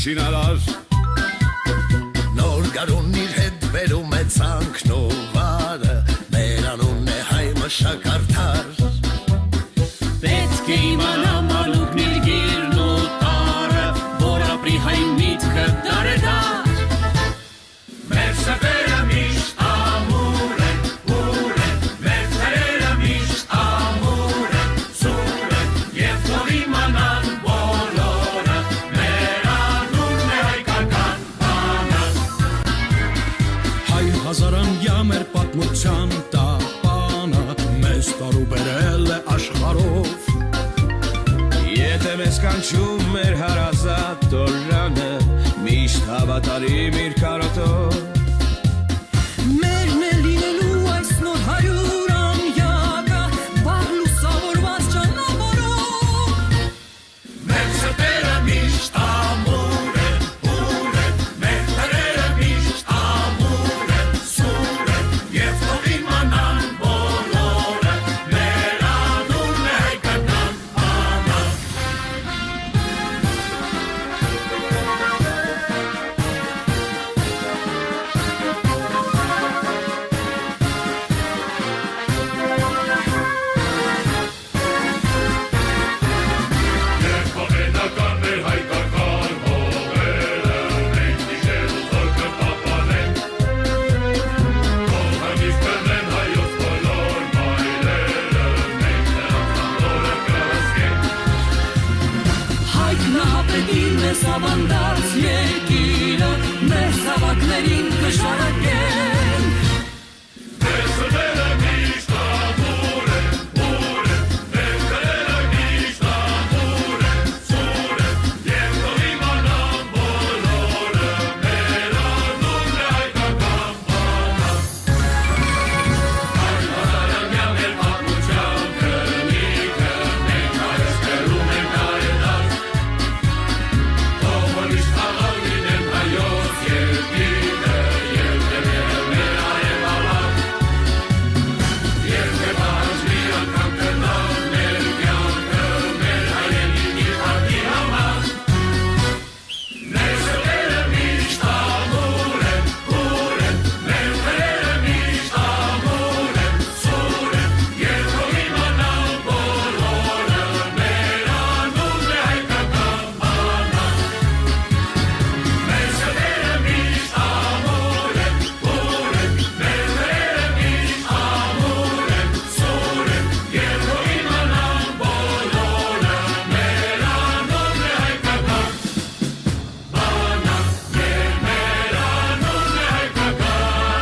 շինարար Նոր գարուն իր հետ վերում է ցանքն ու վարը Մեր անունն է հայ մշակարդար Պետք է իմանա մանուկն իր գիրն ու տարը Որ ապրի հայ միտքը դարեդար Մեր սրտերը միշտ ամուր են, ուր են Մեր թրերը միշտ ամուր են, սուր են Եվ թող իմանան բոլորը Մեր անունն է հայկական բանակ Հայ հազարամյա մեր պատմության տապանը Մեզ տարու բերել է աշխարհով Եթե մեզ կանչում մեր հարազատ տորանը Միշտ հավատարիմ իր կարոտով Մերն է լինելու այս նոր 100-ամյակը Վաղ լուսավորված ճանապարհով Մեր սրտերը միշտ ամուր են, ուր են Մեր թրերը միշտ ամուր են, սուր են Եվ թող իմանան բոլորը Մեր անունն է հայկական բանակ Եվ հավենական մեր հայկական հողերը Մենք իշել ու զորքը պահպանենք Թող հանգիստ կրնեն հայոց բոլոր մայրերը Մենք նրանց անձորը կհսկենք Հայտնահապետին մեզ ավանդած երկիրը Մեր զավակներին կշարակենք Մեր սրտերը միշտ ամուր են, ուր են Մեր թրերը միշտ ամուր են, սուր են Եվ թող իմանան բոլորը Մեր անունն է հայկական բանակ Հայ հազարամյա մեր պատմության կնիքը Մենք հայոց կրում ենք դարեդար Թող որ միշտ խաղաղ լինեն հայոց երկիրը Եվ դեպերը մեր արևալակ Եվ թե պահանջվի անգամ կնալ մեր կյանքը Մեր հայրենիքի հարկի համար Մեր սրտերը միշտ ամուր են, ուր են Մեր թրերը միշտ ամուր են, սուր են Եվ թող իմանան բոլորը Մեր անունն է հայկական բանակ Մեր սրտերը միշտ ամուր են, ուր են Մեր թրերը միշտ ամուր են, սուր են Եվ թող իմանան բոլորը Մեր անունն է հայկական բանակ Եվ մեր անունն է հայկական բանակ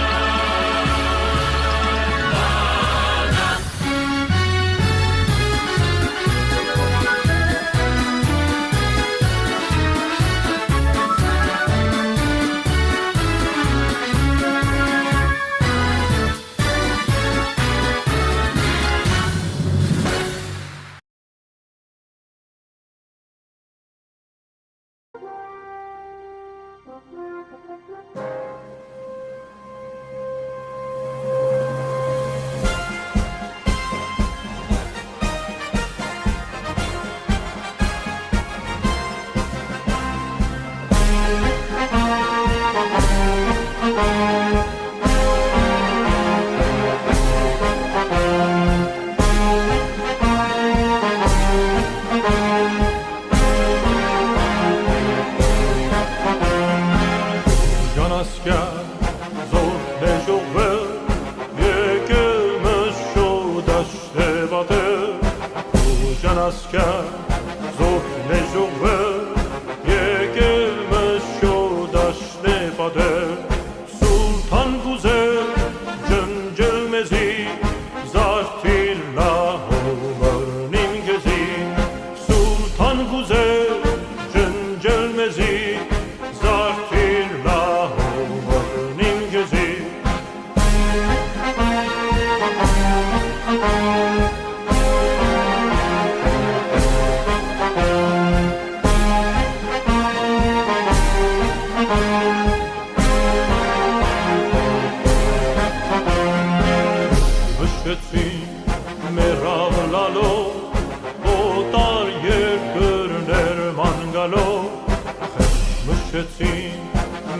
Քշեցին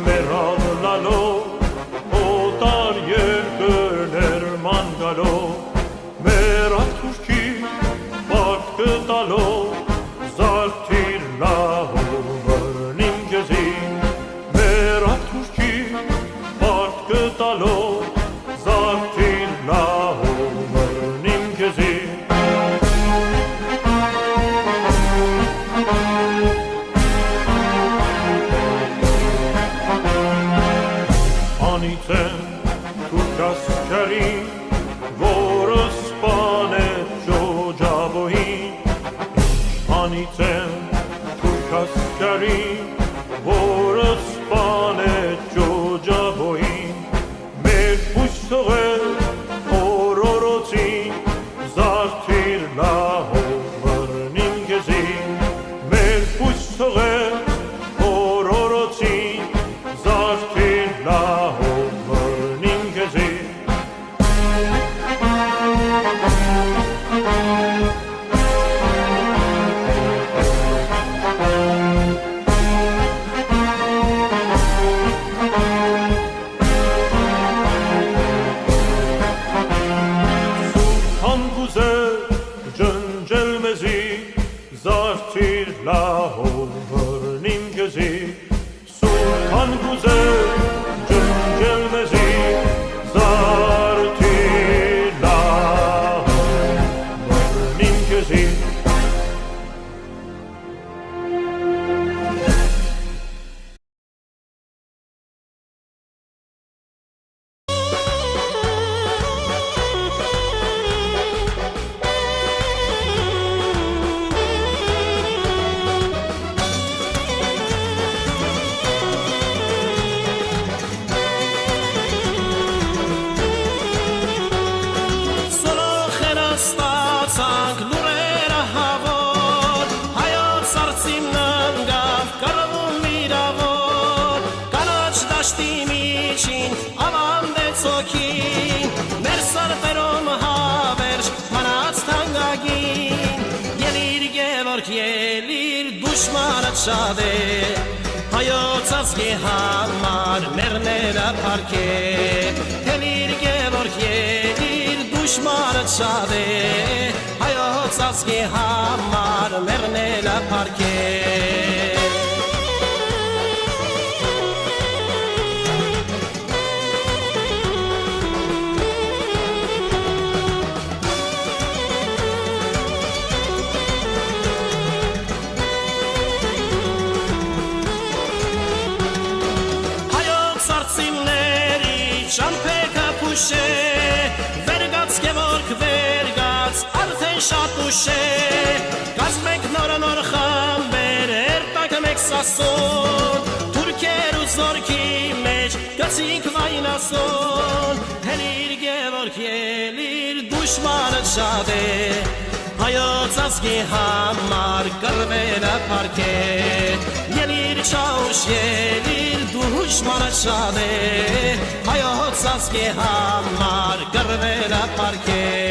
մեր ավլալով օտար երկրներ ման գալով մեր աթուշքի պատկը տալով զարդիր լահով բռնին քեզին մեր աթուշքի պատկը տալով զարդիր լահով բռնին քեզին Անիցեն թուրքասկարին, որը սպանեց ջոջաբոյին Անիցեն թուրքասկարին, որը սպանեց ջոջաբոյին Մեր հույս թողել օրորոցին, զարդիր լահով բռնին քեզին Մեր հույս թողել օրորոցին, զարդիր լահով բռնին քեզին Սուրхан կուզեր ջնջել մեզի, զարդիր լահով բռնին քեզին Սուրхан կուզեր ջնջել մեզի, զարդիր լահով բռնին քեզին Շատ է հայոց ազգի համար մեռնելը փառք է Հելիր Գևորգ ելիր դուշմանը շատ է հայոց ազգի համար մեռնելը փառք է Վերգաց Գևորգ վերգաց արդեն շատ ուշ է Կազմեք նոր խմբեր երտակը մեկ սասուն Թուրքեր ու զորքի մեջ գցինք վայնասուն Հելիր Գևորգ ելիր դուշմանը շատ է հայոց ազգի համար կռվելը փառք է Ելիր Չաուշ ելիր դուշմանը շատ է հայոց ազգի համար կռվելը փառք է